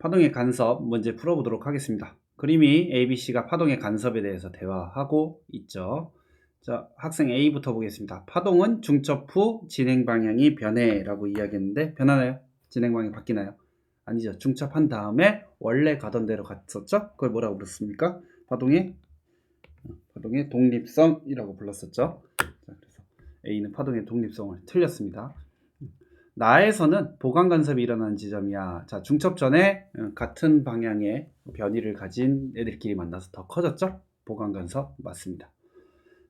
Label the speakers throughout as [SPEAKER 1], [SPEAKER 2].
[SPEAKER 1] 파동의 간섭 문제 풀어보도록 하겠습니다. 그림이 ABC가 파동의 간섭에 대해서 대화하고 있죠. 자, 학생 A부터 보겠습니다. 파동은 중첩 후 진행 방향이 변해라고 이야기했는데 변하나요? 진행 방향이 바뀌나요? 아니죠. 중첩한 다음에 원래 가던 대로 갔었죠? 그걸 뭐라고 불렀습니까? 파동의 독립성이라고 불렀었죠. 자, 그래서 A는 파동의 독립성을 틀렸습니다. 나에서는 보강 간섭이 일어나는 지점이야. 자, 중첩 전에 같은 방향의 변이를 가진 애들끼리 만나서 더 커졌죠? 보강 간섭 맞습니다.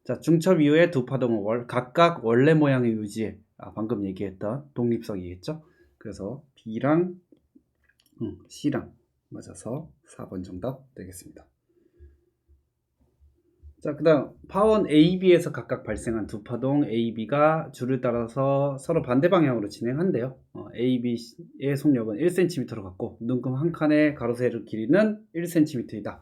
[SPEAKER 1] 자, 중첩 이후에 두 파동은 각각 원래 모양의 유지에 방금 얘기했던 독립성이겠죠? 그래서 B랑 C랑 맞아서 4번 정답 되겠습니다. 자, 그 다음 파원 AB에서 각각 발생한 두 파동 AB가 줄을 따라서 서로 반대 방향으로 진행한대요. AB의 속력은 1cm로 같고 눈금 한 칸의 가로 세로 길이는 1cm이다.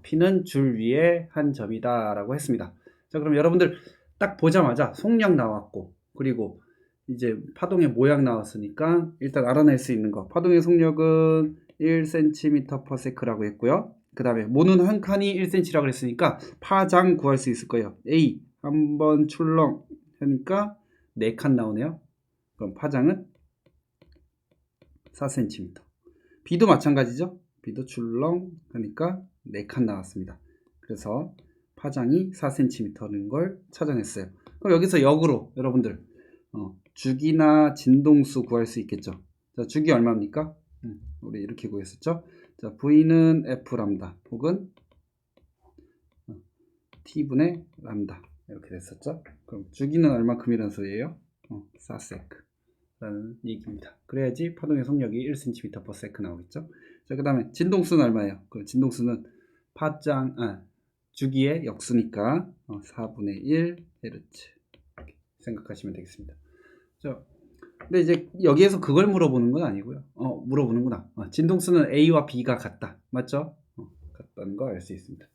[SPEAKER 1] P는 줄 위에 한 점이다 라고 했습니다. 자, 그럼 여러분들 딱 보자마자 속력 나왔고 그리고 이제 파동의 모양 나왔으니까 일단 알아낼 수 있는 거, 파동의 속력은 1cm/s라고 했고요. 그 다음에 모는 한 칸이 1cm라고 그랬으니까 파장 구할 수 있을 거예요. A 한번 출렁 하니까 4칸 나오네요. 그럼 파장은 4cm. B도 마찬가지죠. B도 출렁 하니까 4칸 나왔습니다. 그래서 파장이 4cm인 걸 찾아냈어요. 그럼 여기서 역으로 여러분들 주기나 진동수 구할 수 있겠죠. 자, 주기 얼마입니까? 우리 이렇게 구했었죠. 자, V는 F 람다 혹은 T분의 람다 이렇게 됐었죠. 그럼 주기는 얼마큼이라는 소리예요? 4세크라는 얘기입니다. 그래야지 파동의 속력이 1cm/s 나오겠죠. 자, 그 다음에 진동수는 얼마예요? 그 진동수는 주기의 역수니까 4분의 1 Hz 이렇게 생각하시면 되겠습니다. 자, 근데 이제 여기에서 그걸 물어보는 건 아니고요. 물어보는구나. 진동수는 A와 B가 같다. 맞죠? 같다는 거 알 수 있습니다.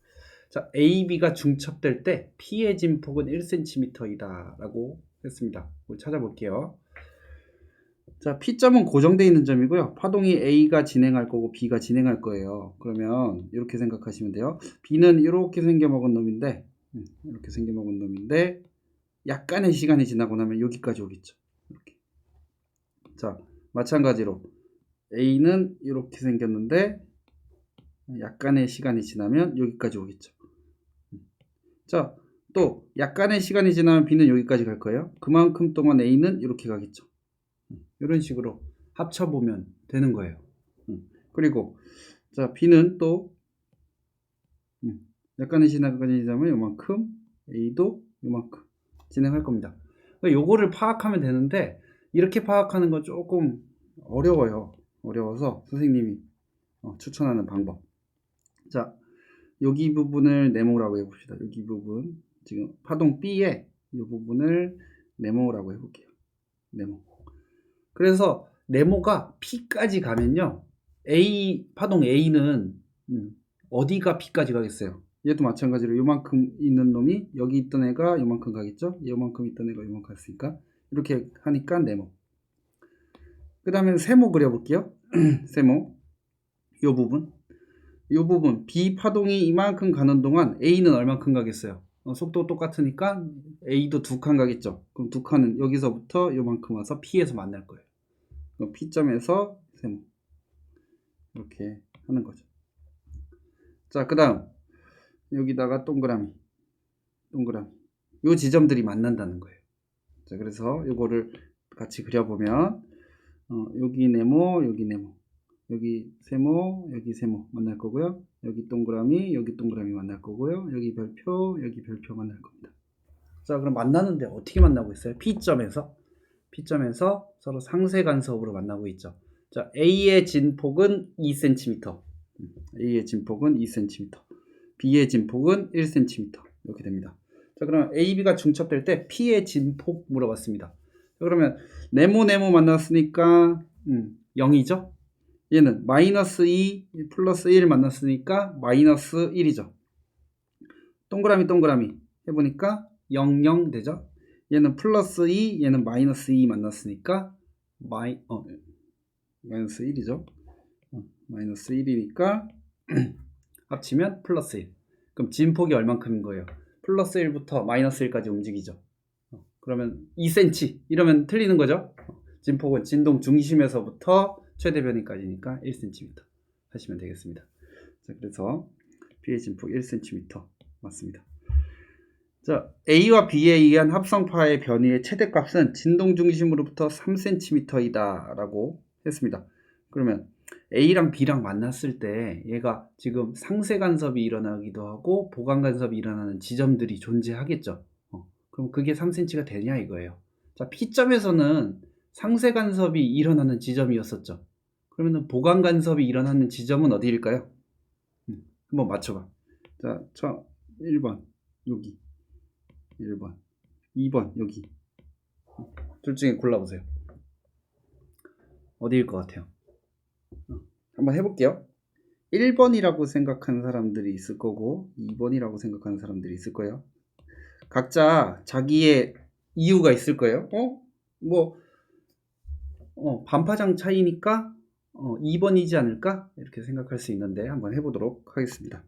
[SPEAKER 1] 자, AB가 중첩될 때 P의 진폭은 1cm이다 라고 했습니다. 우리 찾아볼게요. 자, P점은 고정되어 있는 점이고요. 파동이 A가 진행할 거고 B가 진행할 거예요. 그러면 이렇게 생각하시면 돼요. B는 이렇게 생겨먹은 놈인데 이렇게 생겨먹은 놈인데 약간의 시간이 지나고 나면 여기까지 오겠죠. 이렇게. 자, 마찬가지로 A는 이렇게 생겼는데 약간의 시간이 지나면 여기까지 오겠죠. 자, 또 약간의 시간이 지나면 B는 여기까지 갈 거예요. 그만큼 동안 A는 이렇게 가겠죠. 이런 식으로 합쳐보면 되는 거예요. 그리고 자, B는 또 약간의 시간이 지나면 요만큼, A도 요만큼 진행할 겁니다. 요거를 파악하면 되는데 이렇게 파악하는 건 조금 어려워요. 어려워서 선생님이 추천하는 방법. 자, 여기 부분을 네모라고 해봅시다. 여기 부분 지금 파동 B의 이 부분을 네모라고 해볼게요. 네모. 그래서 네모가 P까지 가면요, 파동 A는 어디가 P까지 가겠어요? 얘도 마찬가지로 요만큼 있는 놈이 여기 있던 애가 요만큼 가겠죠? 요만큼 있던 애가 요만큼 갔으니까 이렇게 하니까 네모. 그 다음에 세모 그려볼게요. 세모. 요 부분 B 파동이 이만큼 가는 동안 A는 얼만큼 가겠어요? 속도 똑같으니까 A도 2칸 가겠죠. 그럼 2칸은 여기서부터 요만큼 와서 P에서 만날 거예요. 그럼 P점에서 세모 이렇게 하는 거죠. 자, 그 다음 여기다가 동그라미 요 지점들이 만난다는 거예요. 자, 그래서 요거를 같이 그려보면 여기 네모 여기 네모 여기 세모 여기 세모 만날 거고요. 여기 동그라미 만날 거고요. 여기 별표 만날 겁니다. 자, 그럼 만나는데 어떻게 만나고 있어요? P점에서 서로 상세 간섭으로 만나고 있죠. 자, A의 진폭은 2cm, A의 진폭은 2cm, B의 진폭은 1cm 이렇게 됩니다. 자, 그럼 AB가 중첩될 때 P의 진폭 물어봤습니다. 자, 그러면 네모 만났으니까 0이죠. 얘는 마이너스 2 플러스 1 만났으니까 마이너스 1이죠. 동그라미 해보니까 0 되죠. 얘는 플러스 2 얘는 마이너스 2 만났으니까 마이너스 1이죠. 마이너스 1이니까 합치면 플러스 1. 그럼 진폭이 얼만큼인 거예요? 플러스 1부터 마이너스 1까지 움직이죠. 그러면 2cm 이러면 틀리는 거죠. 진폭은 진동 중심에서부터 최대 변이까지니까 1cm 하시면 되겠습니다. 자, 그래서 B의 진폭 1cm 맞습니다. 자, A와 B에 의한 합성파의 변이의 최대값은 진동 중심으로부터 3cm이다 라고 했습니다. 그러면 A랑 B랑 만났을 때 얘가 지금 상쇄 간섭이 일어나기도 하고 보강 간섭이 일어나는 지점들이 존재하겠죠. 그럼 그게 3cm가 되냐 이거예요. 자, P점에서는 상쇄 간섭이 일어나는 지점이었었죠. 그러면 보강 간섭이 일어나는 지점은 어디일까요? 한번 맞춰봐. 자, 1번 여기, 1번 2번 여기. 둘 중에 골라보세요. 어디일 것 같아요? 한번 해볼게요. 1번이라고 생각하는 사람들이 있을 거고 2번이라고 생각하는 사람들이 있을 거예요. 각자 자기의 이유가 있을 거예요. 반파장 차이니까 2번이지 않을까? 이렇게 생각할 수 있는데 한번 해보도록 하겠습니다.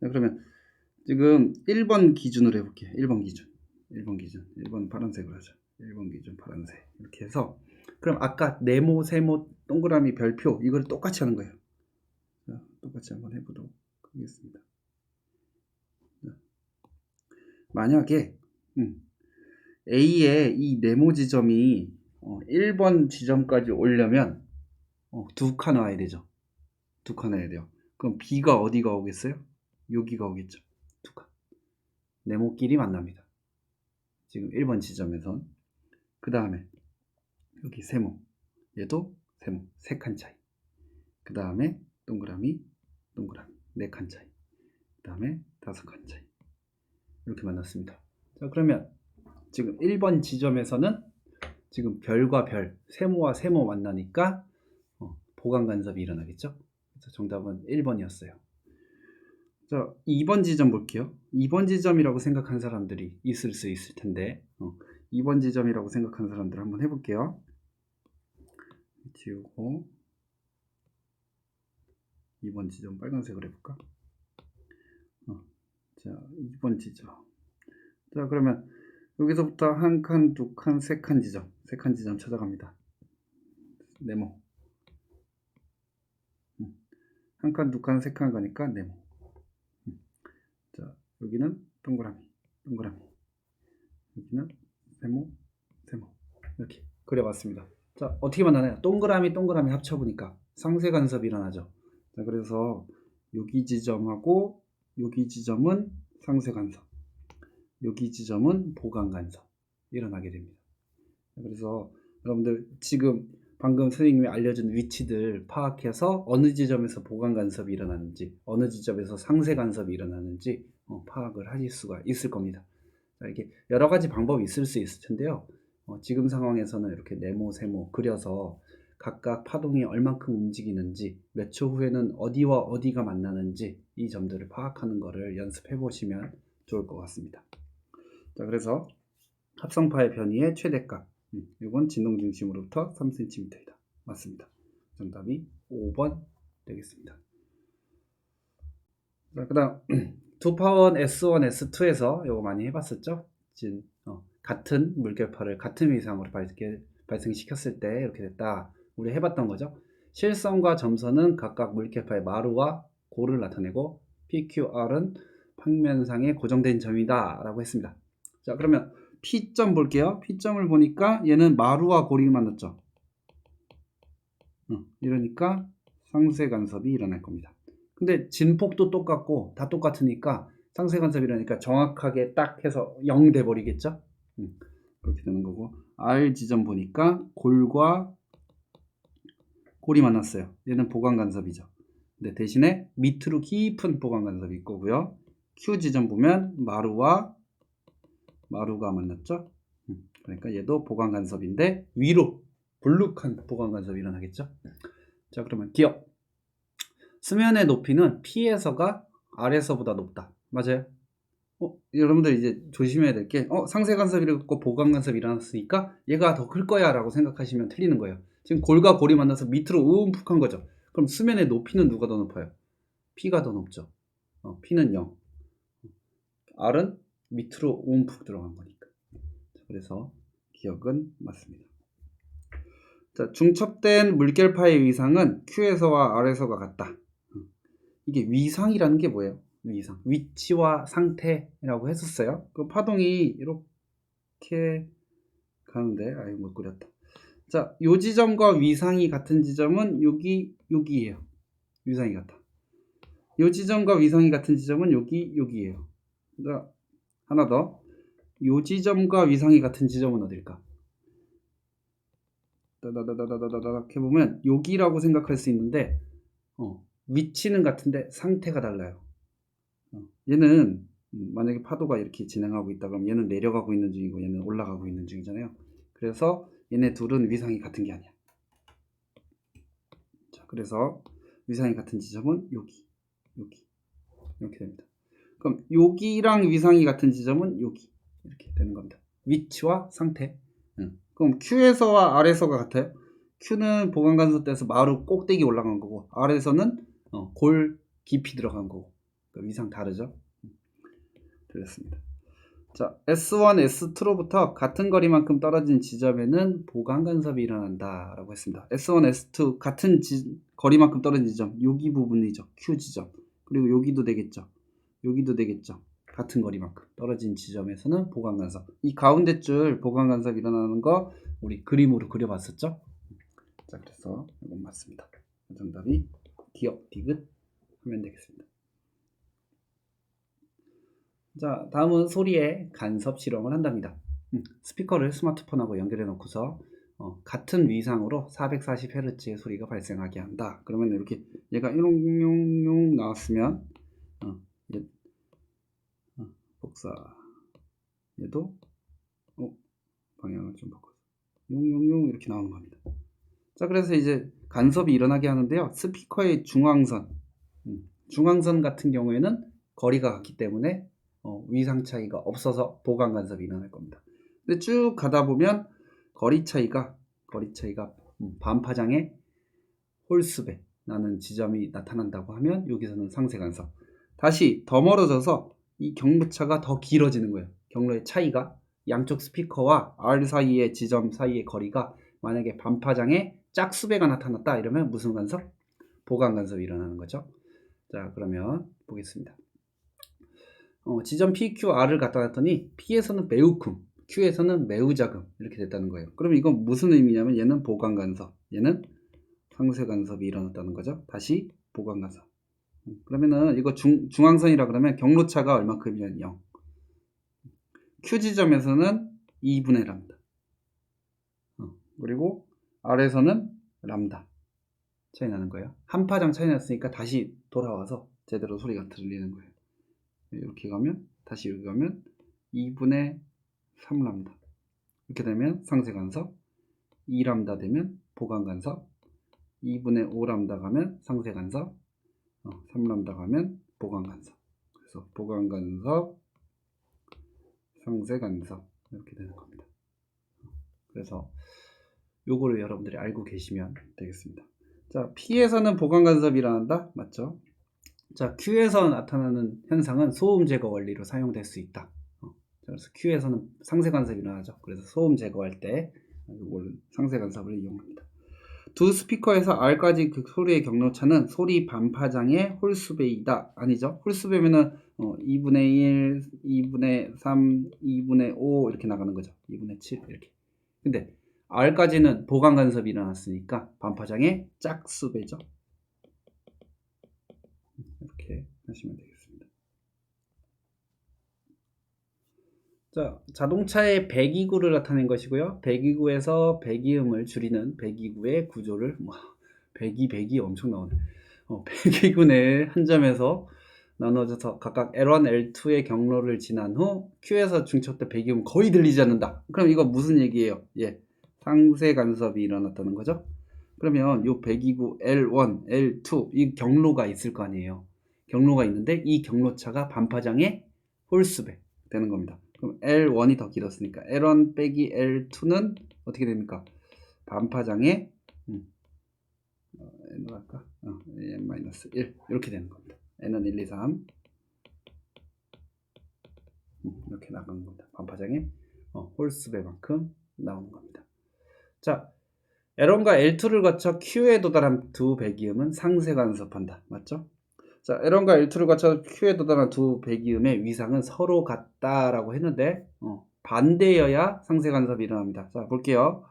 [SPEAKER 1] 그러면 지금 1번 기준으로 해볼게요. 1번 기준. 1번 파란색으로 하죠. 1번 기준 파란색. 이렇게 해서 그럼 아까 네모, 세모, 동그라미, 별표 이걸 똑같이 하는 거예요. 자, 똑같이 한번 해보도록 하겠습니다. 자, 만약에 A의 이 네모 지점이 1번 지점까지 오려면 두 칸 와야 되죠. 두 칸 와야 돼요. 그럼 B가 어디가 오겠어요? 여기가 오겠죠. 두 칸. 네모끼리 만납니다. 지금 1번 지점에선. 그 다음에 여기 세모. 얘도 세모. 3칸 차이. 그 다음에 동그라미. 4칸 차이. 그 다음에 5칸 차이. 이렇게 만났습니다. 자, 그러면 지금 1번 지점에서는 지금 별과 별, 세모와 세모 만나니까 보강 간섭이 일어나겠죠. 그래서 정답은 1번이었어요. 자, 2번 지점 볼게요. 2번 지점이라고 생각하는 사람들이 있을 수 있을 텐데 2번 지점이라고 생각하는 사람들 한번 해볼게요. 지우고 2번 지점 빨간색으로 해볼까? 자, 2번 지점. 자, 그러면 여기서부터 한 칸, 두 칸, 3칸 지점. 3칸 지점 찾아갑니다. 네모. 한 칸, 두 칸, 3칸 가니까 네모. 자, 여기는 동그라미. 여기는 세모. 이렇게 그려봤습니다. 자, 어떻게 만나나요? 동그라미 합쳐보니까 상쇄 간섭이 일어나죠. 자, 그래서 여기 지점하고 여기 지점은 상쇄 간섭, 여기 지점은 보강 간섭 일어나게 됩니다. 그래서 여러분들 지금 방금 선생님이 알려준 위치들 파악해서 어느 지점에서 보강 간섭이 일어나는지, 어느 지점에서 상쇄 간섭이 일어나는지 파악을 하실 수가 있을 겁니다. 자, 이게 여러 가지 방법이 있을 수 있을 텐데요. 지금 상황에서는 이렇게 네모, 세모 그려서 각각 파동이 얼만큼 움직이는지, 몇 초 후에는 어디와 어디가 만나는지 이 점들을 파악하는 것을 연습해 보시면 좋을 것 같습니다. 자, 그래서 합성파의 변이의 최대값, 이건 진동 중심으로부터 3cm이다. 맞습니다. 정답이 5번 되겠습니다. 자, 그 다음 2파원 S1, S2에서 이거 많이 해봤었죠? 같은 물결파를 같은 위상으로 발생시켰을 때 이렇게 됐다. 우리 해봤던 거죠. 실선과 점선은 각각 물결파의 마루와 고를 나타내고 PQR은 평면상에 고정된 점이다 라고 했습니다. 자, 그러면 P점 볼게요. P점을 보니까 얘는 마루와 고리 만났죠. 이러니까 상쇄 간섭이 일어날 겁니다. 근데 진폭도 똑같고 다 똑같으니까 상쇄 간섭이 일어나니까 정확하게 딱 해서 0 돼버리겠죠. 그렇게 되는 거고, R 지점 보니까 골과 골이 만났어요. 얘는 보강 간섭이죠. 근데 대신에 밑으로 깊은 보강 간섭이 있고요. Q 지점 보면 마루가 만났죠. 그러니까 얘도 보강 간섭인데 위로 볼록한 보강 간섭이 일어나겠죠. 자, 그러면 기억. 수면의 높이는 P에서가 R에서보다 높다. 맞아요? 여러분들 이제 조심해야 될 게, 상쇄 간섭이 일어났고 보강 간섭이 일어났으니까 얘가 더 클 거야 라고 생각하시면 틀리는 거예요. 지금 골과 골이 만나서 밑으로 움푹한 거죠. 그럼 수면의 높이는 누가 더 높아요? P가 더 높죠. P는 0. R은 밑으로 움푹 들어간 거니까. 그래서 기억은 맞습니다. 자, 중첩된 물결파의 위상은 Q에서와 R에서가 같다. 이게 위상이라는 게 뭐예요? 위상. 위치와 상태라고 했었어요. 그 파동이 이렇게 가는데, 아유, 못 그렸다. 자, 요 지점과 위상이 같은 지점은 여기예요. 위상이 같다. 요 지점과 위상이 같은 지점은 여기예요. 자, 하나 더. 요 지점과 위상이 같은 지점은 어딜까? 이렇게 보면 여기라고 생각할 수 있는데 위치는 같은데 상태가 달라요. 얘는 만약에 파도가 이렇게 진행하고 있다 그러면 얘는 내려가고 있는 중이고 얘는 올라가고 있는 중이잖아요. 그래서 얘네 둘은 위상이 같은 게 아니야. 자, 그래서 위상이 같은 지점은 여기 이렇게 됩니다. 그럼 여기랑 위상이 같은 지점은 여기 이렇게 되는 겁니다. 위치와 상태. 그럼 Q에서와 R에서가 같아요. Q는 보강간섭 때에서 마루 꼭대기 올라간 거고 R에서는 골 깊이 들어간 거고 그러니까 위상 다르죠. 틀렸습니다. 자, S1, S2로부터 같은 거리만큼 떨어진 지점에는 보강간섭이 일어난다 라고 했습니다. S1, S2 같은 거리만큼 떨어진 지점 여기 부분이죠. Q 지점. 그리고 여기도 되겠죠. 같은 거리만큼 떨어진 지점에서는 보강간섭. 이 가운데 줄 보강간섭이 일어나는 거 우리 그림으로 그려봤었죠. 자, 그래서 이건 맞습니다. 정답이 기억, 디귿 하면 되겠습니다. 자, 다음은 소리의 간섭 실험을 한답니다. 스피커를 스마트폰하고 연결해 놓고서 같은 위상으로 440Hz의 소리가 발생하게 한다. 그러면 이렇게 얘가 용용용 나왔으면 복사 얘도 방향을 좀 바꿔서 용용용 이렇게 나오는 겁니다. 자, 그래서 이제 간섭이 일어나게 하는데요. 스피커의 중앙선 같은 경우에는 거리가 같기 때문에 위상 차이가 없어서 보강 간섭이 일어날 겁니다. 근데 쭉 가다 보면 거리 차이가 반파장의 홀수배 나는 지점이 나타난다고 하면 여기서는 상세 간섭. 다시 더 멀어져서 이 경로차가 더 길어지는 거예요. 경로의 차이가 양쪽 스피커와 R 사이의 지점 사이의 거리가 만약에 반파장의 짝수배가 나타났다 이러면 무슨 간섭? 보강 간섭이 일어나는 거죠. 자, 그러면 보겠습니다. 지점 PQR을 갖다 놨더니 P에서는 매우 큼, Q에서는 매우 작음 이렇게 됐다는 거예요. 그럼 이건 무슨 의미냐면 얘는 보강 간섭, 얘는 상쇄 간섭이 일어났다는 거죠. 다시 보강 간섭. 그러면은 이거 중앙선이라 그러면 경로차가 얼마큼이면 0. Q 지점에서는 2분의 람다. 그리고 R에서는 람다 차이 나는 거예요. 한 파장 차이 났으니까 다시 돌아와서 제대로 소리가 들리는 거예요. 이렇게 가면 다시 여기 가면 2분의 3람다 이렇게 되면 상쇄 간섭, 2람다 되면 보강 간섭, 2분의 5람다 가면 상쇄 간섭, 3람다 가면 보강 간섭. 그래서 보강 간섭, 상쇄 간섭 이렇게 되는 겁니다. 그래서 요거를 여러분들이 알고 계시면 되겠습니다. 자, P에서는 보강 간섭이 일어난다, 맞죠? 자, Q에서 나타나는 현상은 소음 제거 원리로 사용될 수 있다. 그래서 Q에서는 상쇄 간섭이 일어나죠. 그래서 소음 제거할 때 이걸 상쇄 간섭을 이용합니다. 두 스피커에서 R까지 그 소리의 경로차는 소리 반파장의 홀수배이다. 아니죠? 홀수배면은 2분의 1, 2분의 3, 2분의 5 이렇게 나가는 거죠. 2분의 7 이렇게. 근데 R까지는 보강 간섭이 일어났으니까 반파장의 짝수배죠. 이렇게 하시면 되겠습니다. 자, 자동차의 배기구를 나타낸 것이고요. 배기구에서 배기음을 줄이는 배기구의 구조를 배기 엄청 나오네. 배기구 내 한 점에서 나눠져서 각각 L1, L2의 경로를 지난 후 Q에서 중첩된 배기음은 거의 들리지 않는다. 그럼 이거 무슨 얘기예요? 예, 상쇄 간섭이 일어났다는 거죠. 그러면 이 배기구 L1, L2 이 경로가 있을 거 아니에요. 경로가 있는데 이 경로차가 반파장의 홀수배 되는 겁니다. 그럼 L1이 더 길었으니까 L1 빼기 L2는 어떻게 됩니까? 반파장의 n으로 할까? n-1 이렇게 되는 겁니다. n은 1, 2, 3 이렇게 나가는 겁니다. 반파장에 홀수배만큼 나오는 겁니다. 자, L1과 L2를 거쳐 Q에 도달한 두 배기음은 상쇄간섭한다. 맞죠? 자, L1과 L2를 거쳐 Q에 도달한 두 배기음의 위상은 서로 같다라고 했는데 반대여야 상쇄간섭이 일어납니다. 자, 볼게요.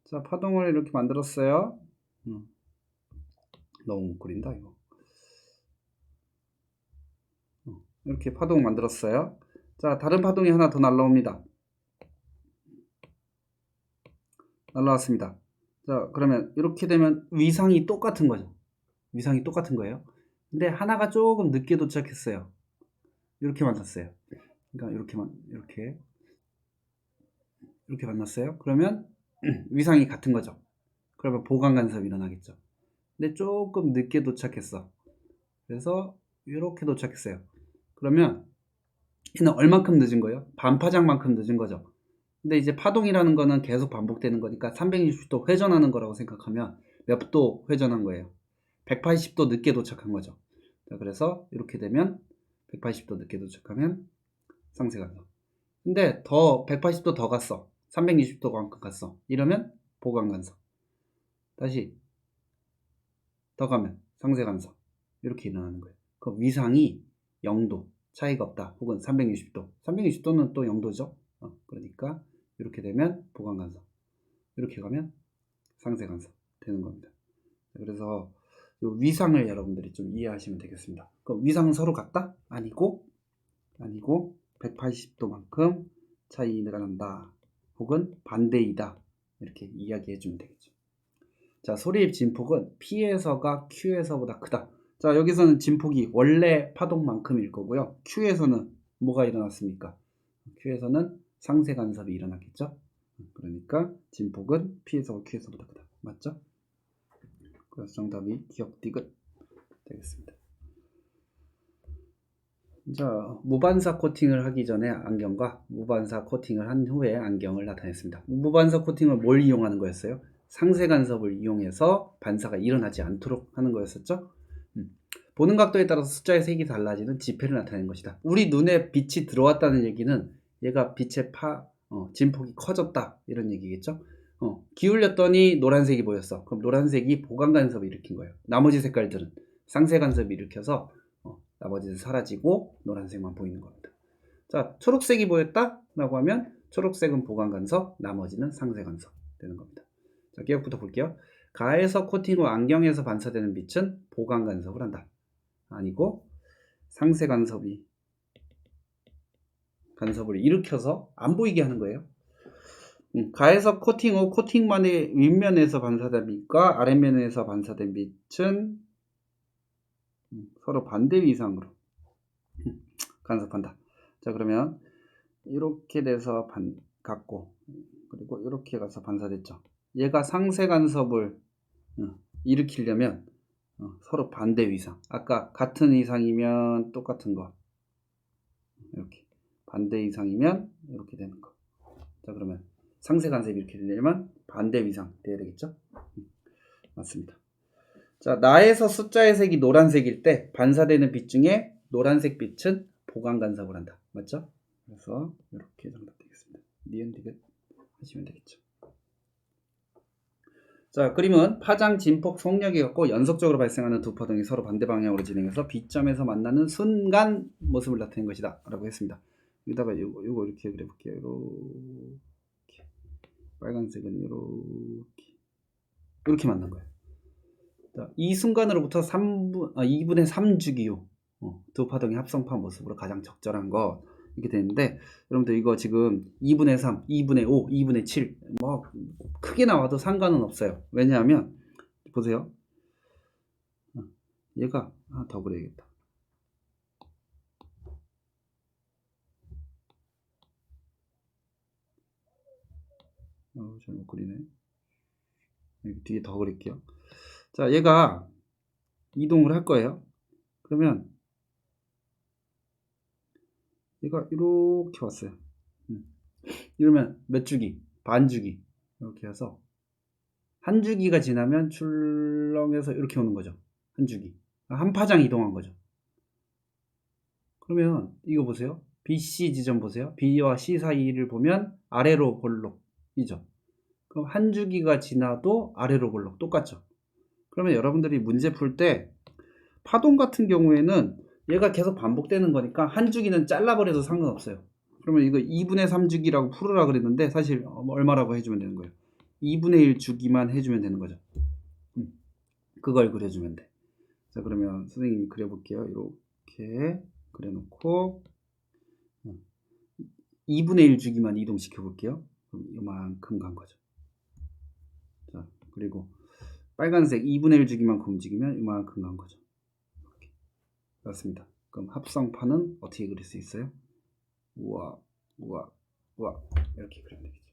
[SPEAKER 1] 자, 파동을 이렇게 만들었어요. 너무 뭉클린다 이거. 이렇게 파동을 만들었어요. 자, 다른 파동이 하나 더 날라옵니다. 날라왔습니다. 자, 그러면 이렇게 되면 위상이 똑같은 거죠. 위상이 똑같은 거예요. 근데 하나가 조금 늦게 도착했어요. 이렇게 만났어요. 그러니까 이렇게 만났어요. 그러면 위상이 같은 거죠. 그러면 보강 간섭이 일어나겠죠. 근데 조금 늦게 도착했어. 그래서 이렇게 도착했어요. 그러면 얘는 얼만큼 늦은 거예요? 반파장만큼 늦은 거죠. 근데 이제 파동이라는 거는 계속 반복되는 거니까 360도 회전하는 거라고 생각하면 몇 도 회전한 거예요? 180도 늦게 도착한 거죠. 자, 그래서 이렇게 되면 180도 늦게 도착하면 상쇄간섭. 근데 더 180도 더 갔어. 360도만큼 갔어. 이러면 보강간섭. 다시 더 가면 상쇄간섭. 이렇게 일어나는 거예요. 그 위상이 0도 차이가 없다. 혹은 360도. 360도는 또 0도죠. 그러니까 이렇게 되면 보강간섭. 이렇게 가면 상쇄간섭 되는 겁니다. 그래서 이 위상을 여러분들이 좀 이해하시면 되겠습니다. 그 위상은 서로 같다? 아니고 180도만큼 차이가 난다. 혹은 반대이다. 이렇게 이야기해 주면 되겠죠. 자, 소리의 진폭은 P에서가 Q에서보다 크다. 자, 여기서는 진폭이 원래 파동만큼일 거고요. Q에서는 뭐가 일어났습니까? Q에서는 상쇄간섭이 일어났겠죠. 그러니까 진폭은 P에서가 Q에서보다 크다. 맞죠? 그래서 정답이 기억디귿 되겠습니다. 자, 무반사 코팅을 하기 전에 안경과 무반사 코팅을 한 후에 안경을 나타냈습니다. 무반사 코팅을 뭘 이용하는 거였어요? 상쇄간섭을 이용해서 반사가 일어나지 않도록 하는 거였었죠. 보는 각도에 따라서 숫자의 색이 달라지는 지폐를 나타내는 것이다. 우리 눈에 빛이 들어왔다는 얘기는 얘가 빛의 진폭이 커졌다 이런 얘기겠죠. 기울였더니 노란색이 보였어. 그럼 노란색이 보강간섭을 일으킨 거예요. 나머지 색깔들은 상쇄간섭을 일으켜서 나머지는 사라지고 노란색만 보이는 겁니다. 자, 초록색이 보였다 라고 하면 초록색은 보강간섭, 나머지는 상쇄간섭 되는 겁니다. 자, 기억부터 볼게요. 가에서 코팅 후 안경에서 반사되는 빛은 보강간섭을 한다. 아니고 상쇄간섭을 일으켜서 안 보이게 하는 거예요. 가에서 코팅 후 코팅만의 윗면에서 반사된 빛과 아랫면에서 반사된 빛은 서로 반대 위상으로 간섭한다. 자, 그러면 이렇게 돼서 갔고 그리고 이렇게 가서 반사됐죠. 얘가 상쇄 간섭을 일으키려면 서로 반대 위상. 아까 같은 위상이면 똑같은 거 이렇게 반대 위상이면 이렇게 되는 거. 자, 그러면 상쇄 간섭이 이렇게 되려면 반대 위상 돼야 되겠죠? 맞습니다. 자, 나에서 숫자의 색이 노란색일 때 반사되는 빛 중에 노란색 빛은 보강 간섭을 한다. 맞죠? 그래서 이렇게 정답 되겠습니다. 니은 디귿 하시면 되겠죠. 자, 그림은 파장, 진폭, 속력이 같고 연속적으로 발생하는 두 파동이 서로 반대 방향으로 진행해서 B점에서 만나는 순간 모습을 나타낸 것이다 라고 했습니다. 여기다가 요거 이렇게 그려볼게요. 이렇게 빨간색은 이렇게 만난 거예요. 자, 이 순간으로부터 2분의 3주기 후 두 파동의 합성파 모습으로 가장 적절한 것 이렇게 되는데, 여러분들 이거 지금 2분의 3, 2분의 5, 2분의 7 뭐 크게 나와도 상관은 없어요. 왜냐하면 보세요. 얘가 하나 더 그려야겠다. 잘못 그리네. 여기 뒤에 더 그릴게요. 자, 얘가 이동을 할 거예요. 그러면 얘가 이렇게 왔어요. 이러면 몇 주기? 반 주기. 이렇게 해서 한 주기가 지나면 출렁해서 이렇게 오는 거죠. 한 주기. 한 파장 이동한 거죠. 그러면 이거 보세요. BC 지점 보세요. B와 C 사이를 보면 아래로 볼록이죠. 그럼 한 주기가 지나도 아래로 볼록 똑같죠. 그러면 여러분들이 문제 풀 때 파동 같은 경우에는 얘가 계속 반복되는 거니까 한 주기는 잘라버려도 상관없어요. 그러면 이거 2분의 3 주기라고 풀으라 그랬는데 사실 얼마라고 해주면 되는 거예요. 2분의 1 주기만 해주면 되는 거죠. 그걸 그려주면 돼. 자, 그러면 선생님이 그려볼게요. 이렇게 그려놓고 2분의 1 주기만 이동시켜 볼게요. 그럼 이만큼 간 거죠. 자, 그리고 빨간색 2분의 1 주기만큼 움직이면 이만큼 간 거죠. 이렇게. 맞습니다. 그럼 합성판은 어떻게 그릴 수 있어요? 우와, 우와, 우와. 이렇게 그리면 되겠죠.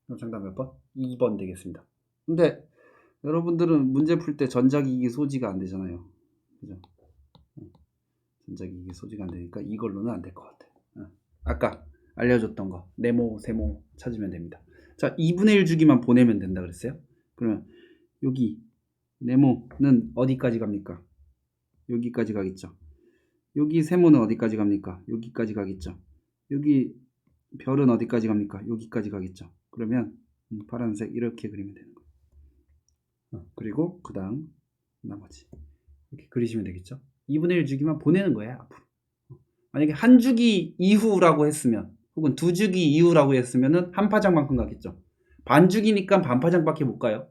[SPEAKER 1] 그럼 정답 몇 번? 2번 되겠습니다. 근데 여러분들은 문제 풀 때 전자기기 소지가 안 되잖아요. 그죠? 전자기기 소지가 안 되니까 이걸로는 안 될 것 같아요. 아까 알려줬던 거 네모, 세모 찾으면 됩니다. 자, 2분의 1 주기만 보내면 된다 그랬어요. 그러면 여기 네모는 어디까지 갑니까? 여기까지 가겠죠. 여기 세모는 어디까지 갑니까? 여기까지 가겠죠. 여기 별은 어디까지 갑니까? 여기까지 가겠죠. 그러면 파란색 이렇게 그리면 되는 거예요. 그리고 그 다음 나머지 이렇게 그리시면 되겠죠. 2분의 1 주기만 보내는 거예요. 앞으로. 만약에 한 주기 이후라고 했으면 혹은 두 주기 이후라고 했으면 한 파장만큼 가겠죠. 반 주기니까 반 파장밖에 못 가요.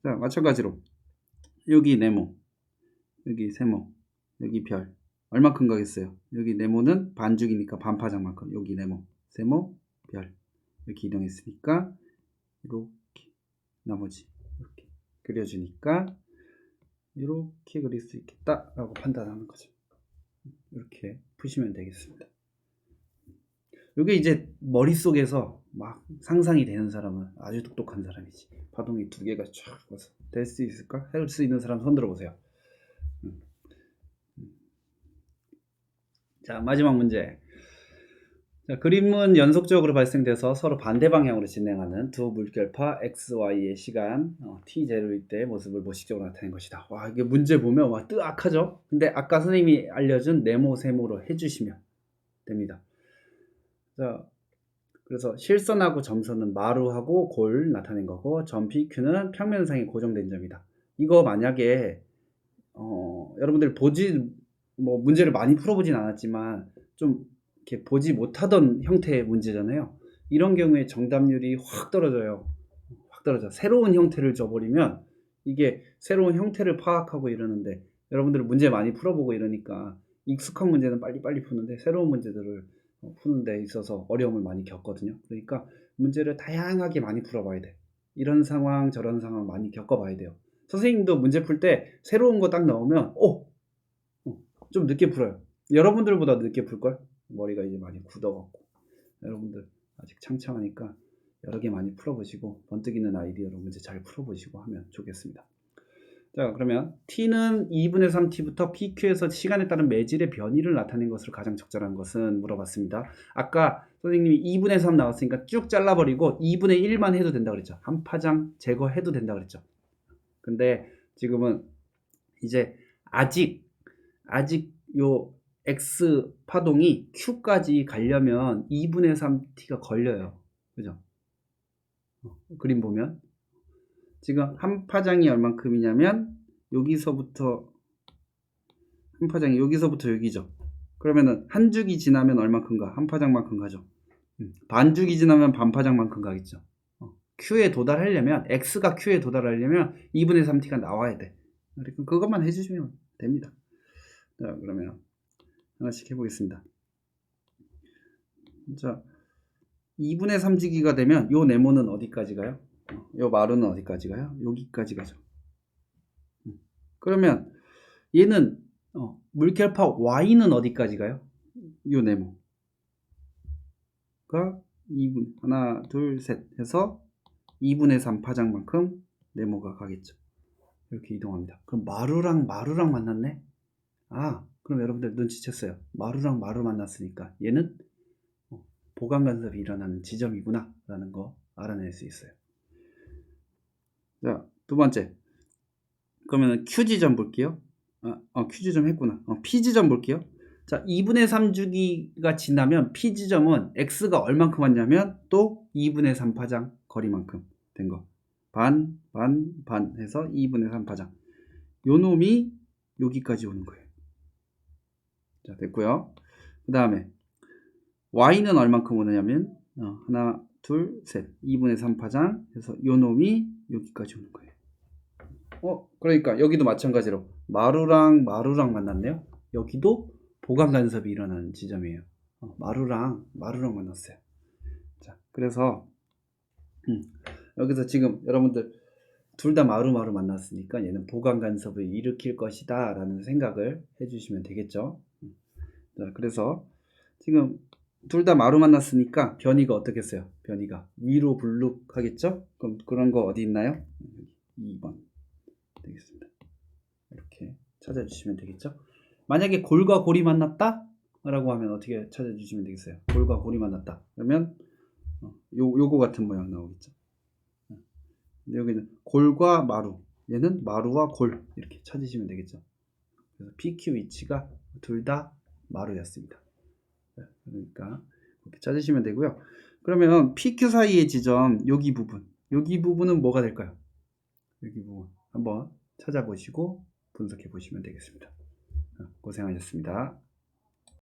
[SPEAKER 1] 자, 마찬가지로 여기 네모, 여기 세모, 여기 별 얼마큼 가겠어요? 여기 네모는 반 주기니까 반 파장만큼, 여기 네모, 세모, 별 이렇게 이동했으니까 이렇게 나머지 이렇게 그려주니까 이렇게 그릴 수 있겠다라고 판단하는 거죠. 이렇게 푸시면 되겠습니다. 이게 이제 머릿속에서 막 상상이 되는 사람은 아주 똑똑한 사람이지. 파동이 두 개가 쫙 와서 될 수 있을까? 할 수 있는 사람 손 들어보세요. 자, 마지막 문제. 자, 그림은 연속적으로 발생돼서 서로 반대 방향으로 진행하는 두 물결파 X, Y의 시간 T0일 때 모습을 모식적으로 나타낸 것이다. 와, 이게 문제 보면 와 뜨악하죠? 근데 아까 선생님이 알려준 네모, 세모로 해주시면 됩니다. 자, 그래서 실선하고 점선은 마루하고 골 나타낸 거고 점 PQ는 평면상에 고정된 점이다. 이거 만약에 여러분들 문제를 많이 풀어보진 않았지만 좀 이렇게 보지 못하던 형태의 문제잖아요. 이런 경우에 정답률이 확 떨어져요. 확 떨어져. 새로운 형태를 줘버리면 이게 새로운 형태를 파악하고 이러는데 여러분들은 문제 많이 풀어보고 이러니까 익숙한 문제는 빨리빨리 푸는데 새로운 문제들을 푸는 데 있어서 어려움을 많이 겪거든요. 그러니까 문제를 다양하게 많이 풀어봐야 돼. 이런 상황 저런 상황 많이 겪어봐야 돼요. 선생님도 문제 풀 때 새로운 거 딱 나오면 좀 늦게 풀어요. 여러분들보다 늦게 풀걸? 머리가 이제 많이 굳어갖고 여러분들 아직 창창하니까 여러 개 많이 풀어보시고 번뜩 있는 아이디어로 문제 잘 풀어보시고 하면 좋겠습니다. 자, 그러면 T는 2분의 3T부터 PQ에서 시간에 따른 매질의 변이를 나타낸 것으로 가장 적절한 것은 물어봤습니다. 아까 선생님이 2분의 3 나왔으니까 쭉 잘라버리고 2분의 1만 해도 된다 그랬죠. 한 파장 제거해도 된다 그랬죠. 근데 지금은 이제 아직 요 X 파동이 Q까지 가려면 2분의 3T가 걸려요. 그죠? 그림 보면 지금 한 파장이 얼만큼이냐면 여기서부터 한 파장이 여기서부터 여기죠. 그러면은 한 주기 지나면 얼만큼 가? 한 파장만큼 가죠. 반 주기 지나면 반 파장만큼 가겠죠. Q에 도달하려면 X가 Q에 도달하려면 2분의 3T가 나와야 돼. 그러니까 그것만 해주시면 됩니다. 자, 그러면 하나씩 해보겠습니다. 자, 2분의 3주기가 되면 요 네모는 어디까지 가요? 요 마루는 어디까지 가요? 여기까지 가죠. 그러면 얘는 물결파 Y는 어디까지 가요? 요 네모가 2분 하나 둘 셋 해서 2분의 3 파장만큼 네모가 가겠죠. 이렇게 이동합니다. 그럼 마루랑 만났네? 그럼 여러분들 눈치챘어요. 마루랑 마루 만났으니까 얘는 보강 간섭이 일어나는 지점이구나 라는 거 알아낼 수 있어요. 자, 두 번째. 그러면 Q 지점 볼게요. Q 지점 했구나. P 지점 볼게요. 자, 2분의 3 주기가 지나면 P 지점은 X가 얼만큼 왔냐면 또 2분의 3 파장 거리만큼 된 거. 반 해서 2분의 3 파장. 요 놈이 여기까지 오는 거예요. 자, 됐고요. 그 다음에 Y는 얼만큼 오느냐면 하나, 둘, 셋. 2분의 3 파장 해서 요 놈이 여기까지 오는 거예요. 그러니까 여기도 마찬가지로 마루랑 만났네요. 여기도 보강 간섭이 일어나는 지점이에요. 마루랑 만났어요. 자, 그래서 여기서 지금 여러분들 둘 다 마루 만났으니까 얘는 보강 간섭을 일으킬 것이다 라는 생각을 해주시면 되겠죠. 자, 그래서 지금 둘 다 마루 만났으니까 변이가 어떻겠어요? 변이가 위로 블룩 하겠죠? 그럼 그런 거 어디 있나요? 2번 되겠습니다. 이렇게 찾아주시면 되겠죠. 만약에 골과 골이 만났다 라고 하면 어떻게 찾아주시면 되겠어요? 골과 골이 만났다 그러면 요거 같은 모양 나오겠죠. 근데 여기는 골과 마루, 얘는 마루와 골 이렇게 찾으시면 되겠죠. 그래서 PQ 위치가 둘 다 마루였습니다. 그러니까 이렇게 찾으시면 되고요. 그러면 PQ 사이의 지점 여기 부분은 뭐가 될까요? 여기 부분 한번 찾아보시고 분석해 보시면 되겠습니다. 고생하셨습니다.